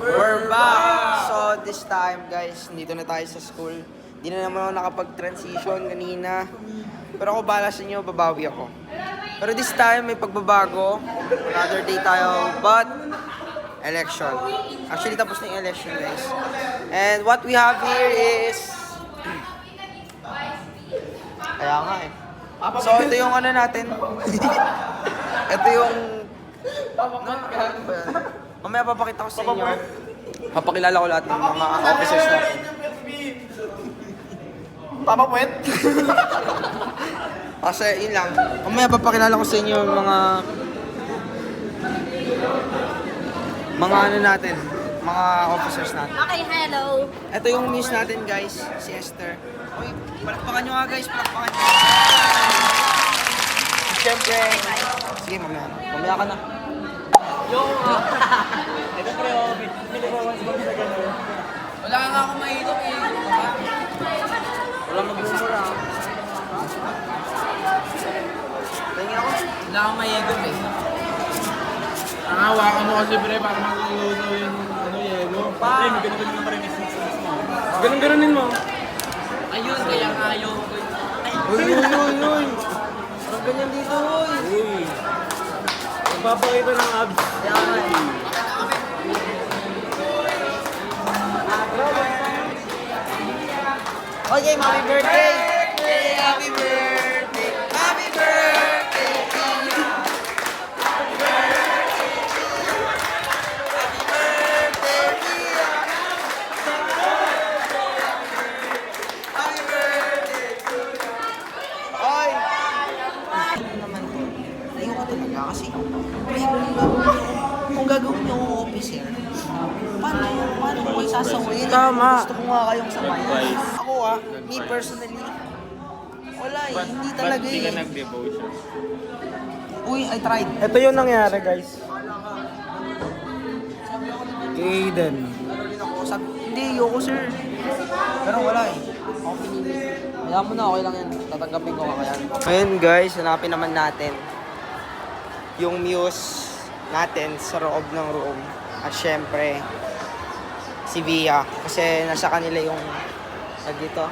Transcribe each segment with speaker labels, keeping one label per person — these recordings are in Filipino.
Speaker 1: We're back! So this time guys, dito na tayo sa school. Hindi na naman ako nakapag-transition kanina. Pero ako bahala sa inyo, babawi ako. Pero this time may pagbabago. Another day tayo, but election. Actually tapos na yung election guys. And what we have here is... Kaya nga eh. So ito yung ano natin. Ito yung... Mamaya papakita ko sa inyo. Papakilala ko lahat ng mga officers natin.
Speaker 2: Papa Puwet?
Speaker 1: Kasi yun lang. Mamaya papakilala ko sa inyo yung mga ano natin, mga officers natin.
Speaker 3: Okay, hello.
Speaker 1: Ito yung miss natin guys, si Esther. Uy, palakpakan nyo nga guys, palakpakan nyo. Siyempre, sige mamaya. Mamaya ka na.
Speaker 2: Ito pre, pinagawas ba sa gano'n?
Speaker 1: Wala nga akong mahilok eh. Wala magbumura. Tingin ako.
Speaker 2: Wala akong mahigop eh. Ang hawakan mo kasi pre, para magluluto yung yelo. Pre, may ganun-ganun pa rin yung six mo. Ganun-ganunin mo. Ayun, kaya nga ayaw ko.
Speaker 1: Uy! Parang ganyan dito, uy!
Speaker 2: Uy! Magpapakita ng abs.
Speaker 1: Kaya nga eh. Okay, happy birthday! Happy birthday! Happy birthday to you! Happy birthday, dear! Happy birthday to you! Oy! Ano naman to? Layo ka talaga kasi kung gagawin niyo ang officer, paano ko kayo sasawayin?
Speaker 2: Tama.
Speaker 1: Gusto ko nga kayong samayan. Ako me personally, wala eh, hindi talaga
Speaker 2: Ba't di ka
Speaker 1: eh.
Speaker 2: nag-devotion?
Speaker 1: Uy, I tried.
Speaker 2: Ito yung nangyari guys. Aiden.
Speaker 1: Ano rin ako, sabi, hindi, yoko sir. Pero wala eh. Ako pinili. Kaya mo na, okay lang yan. Tatanggapin ko kakayan. Ayun guys, hanapin naman natin yung muse natin sa loob ng room. At syempre, si Via. Kasi nasa kanila yung dito.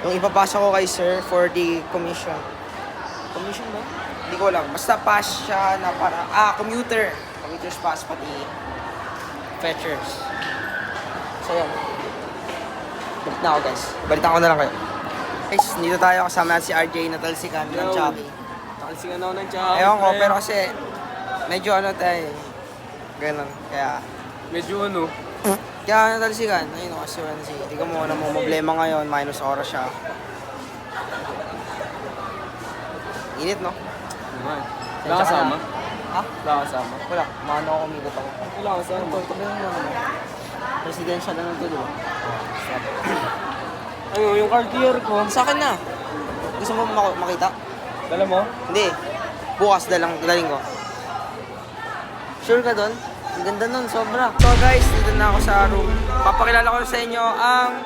Speaker 1: Yung ipapasa ko kay sir for the commission. Commission ba? Hindi ko alam. Basta pass siya na para... commuter. Commuter's pass pati fetchers. So yan. Balik na ako guys. Balitan ko na lang kayo. Guys, dito tayo kasama natin si RJ Natalsikan ng Chucky.
Speaker 2: Nakalsikan ako ng Chucky.
Speaker 1: Ewan ko, pero kasi medyo ano tayo. Ganun. Kaya...
Speaker 2: Medyo ano.
Speaker 1: Kaya natalsikan. Ayun kasi wala na siya. Hindi ko muna mo problema ngayon. Minus oras siya. Init no?
Speaker 2: Naman. Wala kasama?
Speaker 1: Ha?
Speaker 2: Wala kasama?
Speaker 1: Wala. Mano ako umikot ako.
Speaker 2: Wala kasama.
Speaker 1: Ito ba yung ano? Presidential ano to, di ba?
Speaker 2: Ano, yung Cartier ko.
Speaker 1: Sa akin na. Gusto mo makita?
Speaker 2: Dala mo?
Speaker 1: Hindi. Bukas daling ko. Sure ka doon? Ang ganda nun, sobra. So guys, dito na ako sa room. Papakilala ko sa inyo ang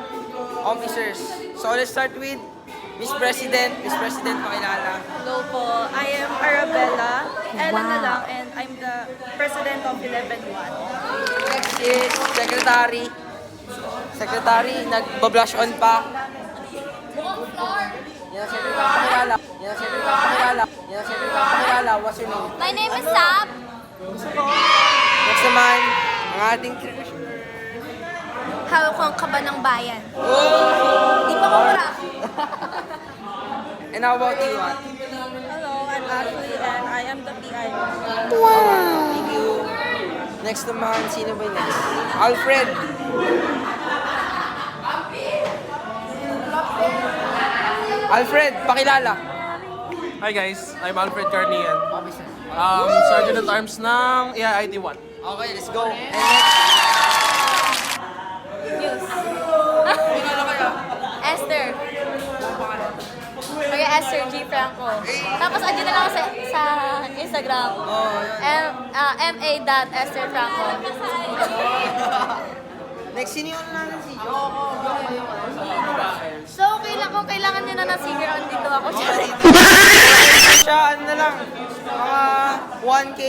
Speaker 1: officers. So let's start with Miss President. Miss President, pakilala.
Speaker 3: Hello po. I am Arabella. Ella na lang, and I'm the president of 11-1.
Speaker 1: Next is Secretary. Secretary, nag-blush on pa. Yan ang secretary, pakilala. Yan ang secretary, pakilala. Yan ang secretary, pakilala. What's your name?
Speaker 3: My name is Sab.
Speaker 1: Next naman, ang ating treasurer.
Speaker 3: Hawak ko ang kaba ng bayan.
Speaker 1: Oh!
Speaker 3: Di pa ko rap.
Speaker 1: And how about you, Ate?
Speaker 3: Hello, I'm Ashley and I am the PI.
Speaker 1: Thank you. Next naman, sino ba yung next? Alfred. Alfred, pakilala.
Speaker 2: Hi guys, I'm Alfred Carnian.
Speaker 1: Officer.
Speaker 2: Sergeant at Arms ng AIT 1.
Speaker 1: Okay, let's go. And next,
Speaker 3: News.
Speaker 1: pakilala kayo.
Speaker 3: Esther. Okay, Esther G. Franco. Tapos andyan na lang ako sa Instagram.
Speaker 1: Oh, yun.
Speaker 3: ma.esther Franco.
Speaker 1: Next, sino yung natin si Jo?
Speaker 3: So, okay lang kung kailangan nyo na ng singer, andito ako.
Speaker 1: Siya, ano na lang, mga 1K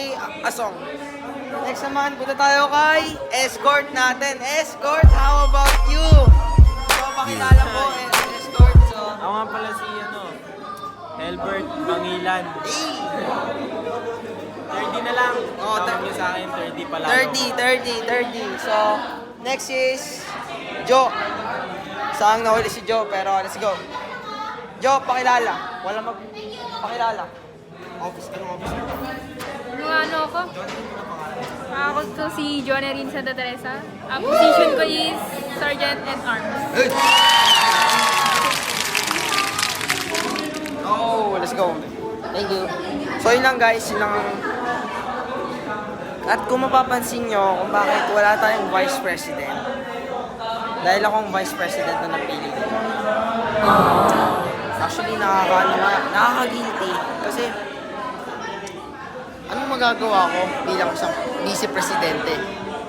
Speaker 1: a song. Next naman, punta tayo kay escort natin. Escort, how about you? So, pakilala po, escort. So,
Speaker 2: Ako nga pala si Helbert Bangilan. 30 na lang.
Speaker 1: Oh,
Speaker 2: Tawag niyo sa akin, 30 pala.
Speaker 1: 30. So, next is Joe. Saan nahuli si Joe, pero let's go. Joe, pakilala. Wala pakilala. Office, anong office?
Speaker 4: Ano ako? Ako to si Jonerin Santa Teresa. Ang position ko is Sergeant at Arms.
Speaker 1: Hey! Oh, let's go. Thank you. So yun lang guys, yun lang. At kung mapapansin nyo kung bakit wala tayong Vice President, dahil akong Vice President na napili. Actually, nakaka-guilty. Kasi, anong magagawa ko bilang isang Vice Presidente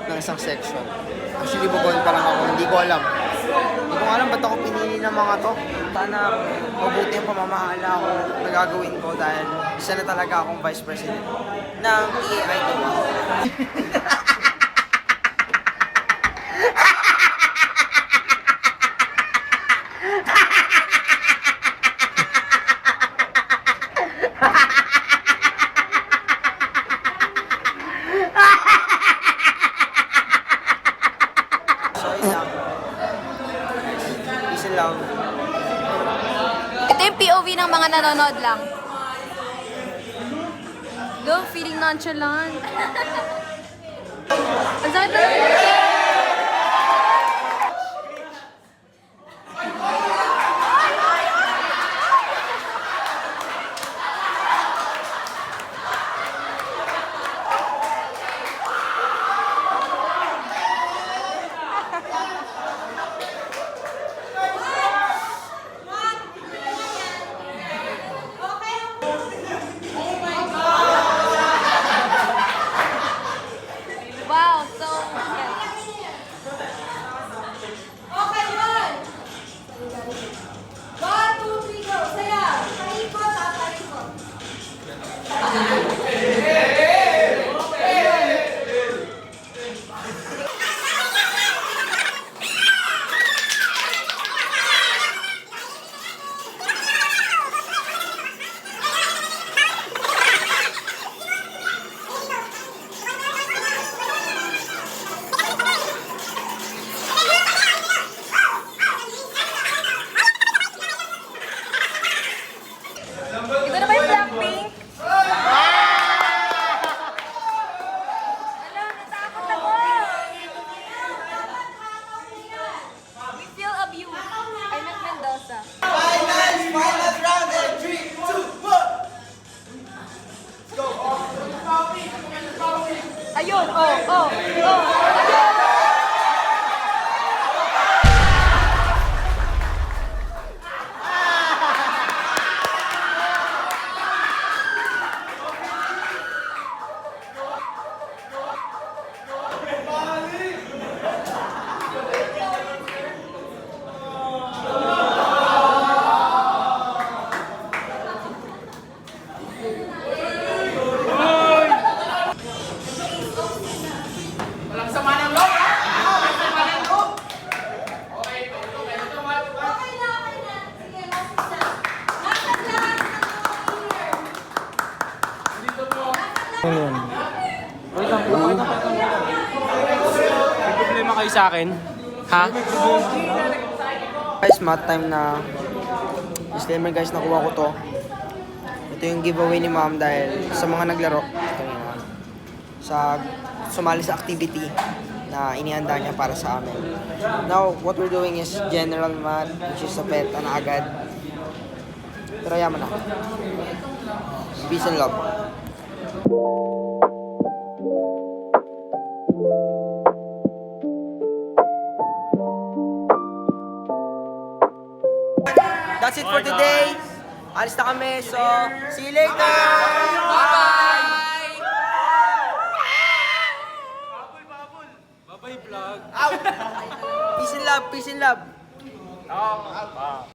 Speaker 1: ng isang section? Actually, bubuan pa lang ako. Hindi ko alam. Hindi ko alam ba't ako pinili ng mga to. Sana mabuti ang pamamahala ko na gagawin ko dahil isa na talaga akong Vice President ng EAI ko. So, yun lang. Peace and love.
Speaker 5: Ito yung POV ng mga nanonood lang. Go, feeling nonchalant. Ang sakit na wow, so
Speaker 6: Okay, one. 1, 2, 3, go. Sayaw. Paikot at paikot.
Speaker 5: ito na ba yung Blackpink? Ala, natakot ako. We feel abused. I met Mendoza.
Speaker 1: Final round and 3, 2, 1.
Speaker 5: Ayun, oh.
Speaker 6: Okay na. Sige, last isa. Lakad lahat ng mga
Speaker 2: May problema kayo sa akin? Ha?
Speaker 1: Guys, math time na. Disclaimer guys, nakuha ko to. Ito yung giveaway ni ma'am dahil sa mga naglaro. Ito yung sumali sa activity na inihanda niya para sa amin. Now, what we're doing is general math, which is sa pet na agad. Pero yaman na. Peace and love. That's it for today. Alis na kami. So, see you later. Bye-bye.
Speaker 2: Bye-bye vlog.
Speaker 1: Peace and love. Peace and love.